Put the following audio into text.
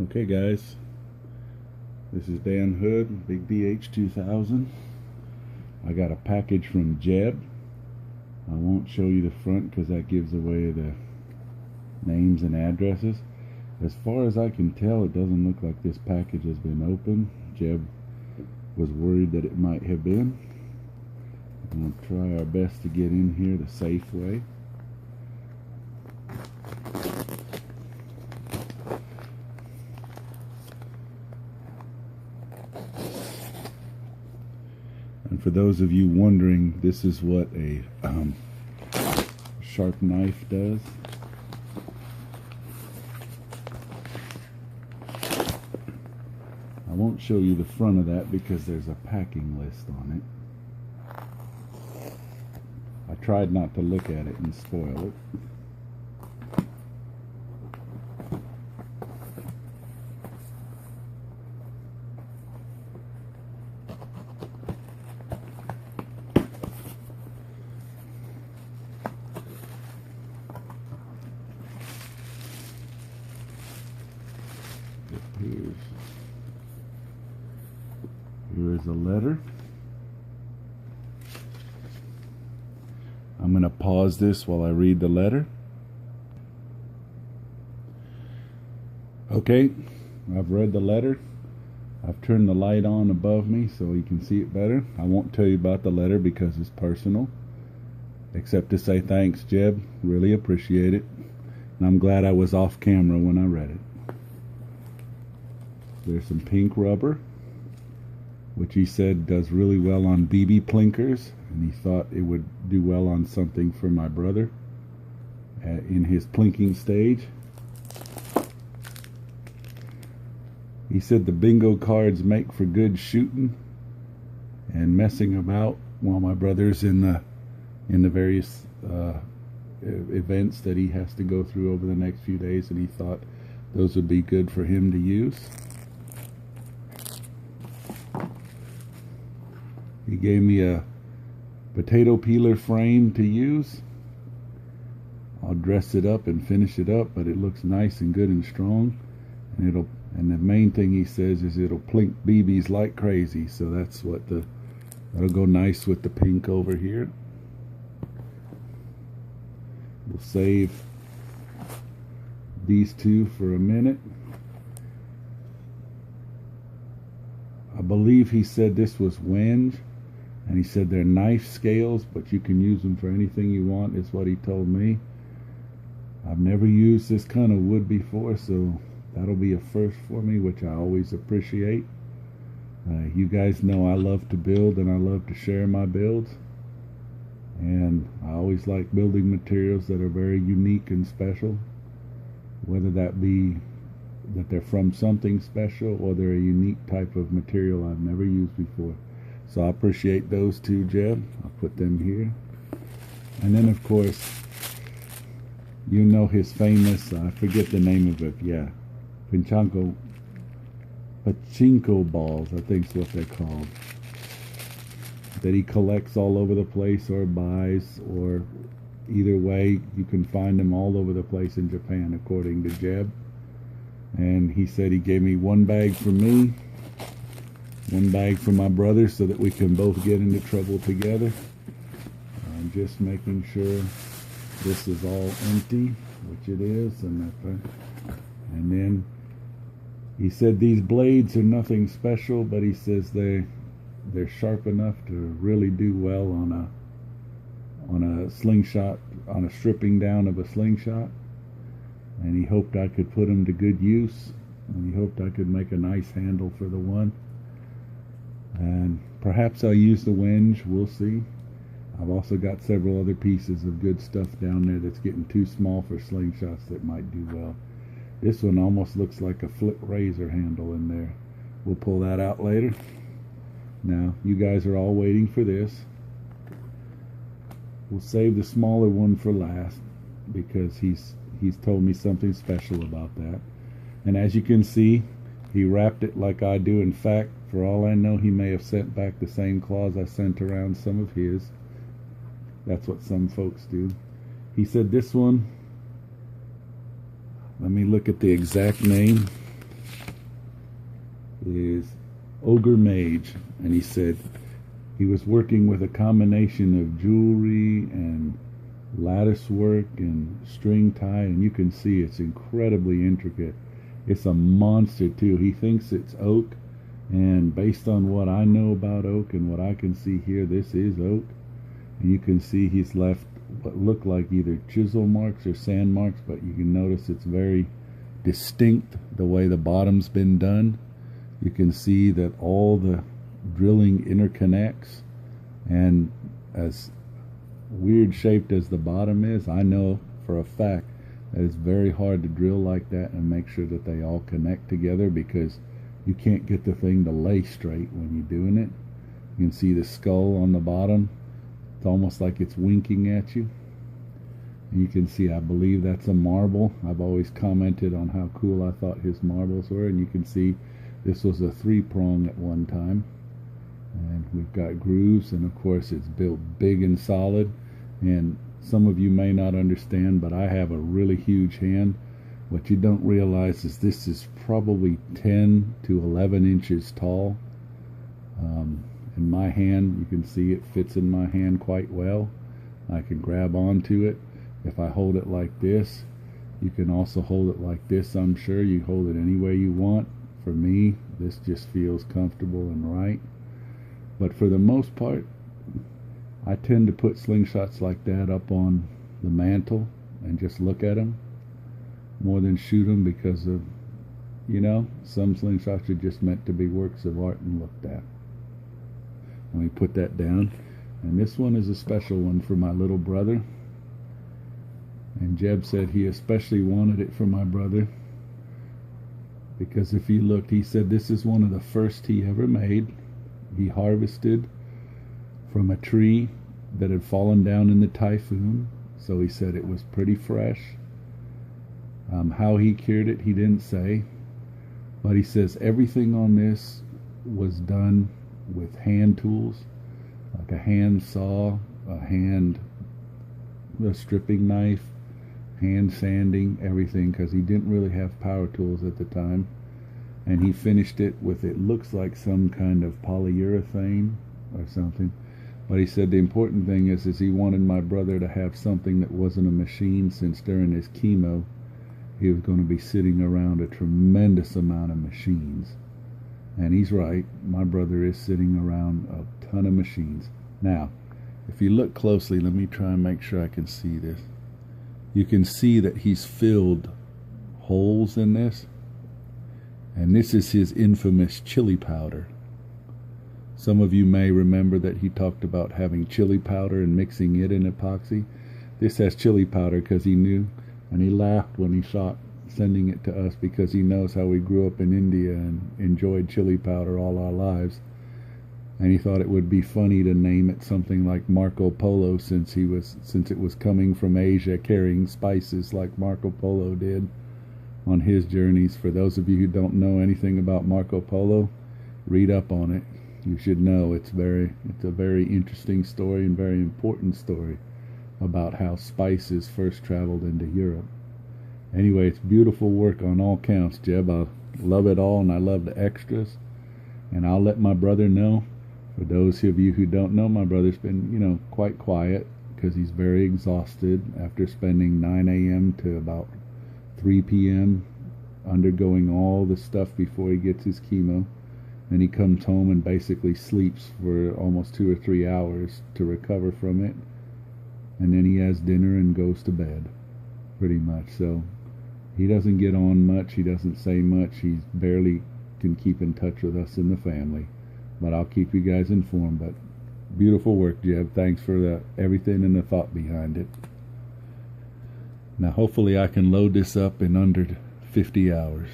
Okay guys, this is Dan Hood, Big DH 2000. I got a package from Jeb. I won't show you the front because that gives away the names and addresses. As far as I can tell, it doesn't look like this package has been opened. Jeb was worried that it might have been. We'll try our best to get in here the safe way. And for those of you wondering, this is what a sharp knife does. I won't show you the front of that because there's a packing list on it. I tried not to look at it and spoil it. Here is a letter. I'm going to pause this while I read the letter. Okay, I've read the letter. I've turned the light on above me so you can see it better. I won't tell you about the letter because it's personal, except to say thanks, Jeb. Really appreciate it. And I'm glad I was off camera when I read it. There's some pink rubber, which he said does really well on BB plinkers, and he thought it would do well on something for my brother in his plinking stage. He said the bingo cards make for good shooting and messing about while my brother's in the various events that he has to go through over the next few days, and he thought those would be good for him to use. He gave me a potato peeler frame to use. I'll dress it up and finish it up, but it looks nice and good and strong. And the main thing he says is it'll plink BBs like crazy. So that's what that'll go nice with the pink over here. We'll save these two for a minute. I believe he said this was wenge. And he said they're knife scales, but you can use them for anything you want, is what he told me. I've never used this kind of wood before, so that'll be a first for me, which I always appreciate. You guys know I love to build and I love to share my builds. And I always like building materials that are very unique and special, whether that be that they're from something special or they're a unique type of material I've never used before. So I appreciate those two, Jeb. I'll put them here. And then, of course, you know his famous, I forget the name of it, yeah, pachinko balls, I think is what they're called, that he collects all over the place or buys, or either way, you can find them all over the place in Japan, according to Jeb. And he said he gave me one bag for me, one bag for my brother, so that we can both get into trouble together. I'm just making sure this is all empty, which it is, and then he said these blades are nothing special, but he says they're sharp enough to really do well on a slingshot, on a stripping down of a slingshot. And he hoped I could put them to good use, and he hoped I could make a nice handle for the one. And perhaps I'll use the wenge, we'll see. I've also got several other pieces of good stuff down there that's getting too small for slingshots that might do well. This one almost looks like a flip razor handle in there. We'll pull that out later. Now, you guys are all waiting for this. We'll save the smaller one for last because he's told me something special about that. And as you can see, he wrapped it like I do. In fact, for all I know, he may have sent back the same claws I sent around some of his. That's what some folks do. He said this one, let me look at the exact name. is Ogre Mage, and he said he was working with a combination of jewelry and lattice work and string tie, and you can see it's incredibly intricate. It's a monster too. He thinks it's oak, and based on what I know about oak and what I can see here, this is oak. And you can see he's left what look like either chisel marks or sand marks, but you can notice it's very distinct the way the bottom's been done. You can see that all the drilling interconnects, and as weird shaped as the bottom is, I know for a fact that it's very hard to drill like that and make sure that they all connect together, because you can't get the thing to lay straight when you're doing it. You can see the skull on the bottom. It's almost like it's winking at you. And you can see, I believe that's a marble. I've always commented on how cool I thought his marbles were, and you can see this was a 3-prong at one time. And we've got grooves, and of course it's built big and solid. And some of you may not understand, but I have a really huge hand. What you don't realize is this is probably 10 to 11 inches tall. In my hand, you can see it fits in my hand quite well. I can grab onto it. If I hold it like this, you can also hold it like this. I'm sure you hold it any way you want. For me, this just feels comfortable and right. But for the most part, I tend to put slingshots like that up on the mantle and just look at them more than shoot them, because of, you know, some slingshots are just meant to be works of art and looked at. Let me put that down. And this one is a special one for my little brother. And Jeb said he especially wanted it for my brother because if you looked, he said this is one of the first he ever made. He harvested from a tree that had fallen down in the typhoon, so he said it was pretty fresh. How he cured it, he didn't say, but he says everything on this was done with hand tools, like a hand saw, a stripping knife, hand sanding, everything, because he didn't really have power tools at the time. And he finished it with, it looks like some kind of polyurethane or something. But he said the important thing is he wanted my brother to have something that wasn't a machine, since during his chemo he was going to be sitting around a tremendous amount of machines. And he's right, my brother is sitting around a ton of machines. Now, if you look closely, let me try and make sure I can see this. You can see that he's filled holes in this. And this is his infamous chili powder. Some of you may remember that he talked about having chili powder and mixing it in epoxy. This has chili powder because he knew, and he laughed when he shot sending it to us, because he knows how we grew up in India and enjoyed chili powder all our lives. And he thought it would be funny to name it something like Marco Polo, since it was coming from Asia, carrying spices like Marco Polo did on his journeys. For those of you who don't know anything about Marco Polo, read up on it. You should know it's a very interesting story and very important story about how spices first traveled into Europe. Anyway, it's beautiful work on all counts, Jeb. I love it all, and I love the extras. And I'll let my brother know. For those of you who don't know, my brother's been, quite quiet because he's very exhausted after spending 9 a.m. to about 3 p.m. undergoing all the stuff before he gets his chemo. Then he comes home and basically sleeps for almost 2 or 3 hours to recover from it. And then he has dinner and goes to bed, pretty much. So he doesn't get on much. He doesn't say much. He barely can keep in touch with us in the family. But I'll keep you guys informed. But beautiful work, Jeb. Thanks for everything and the thought behind it. Now hopefully I can load this up in under 50 hours.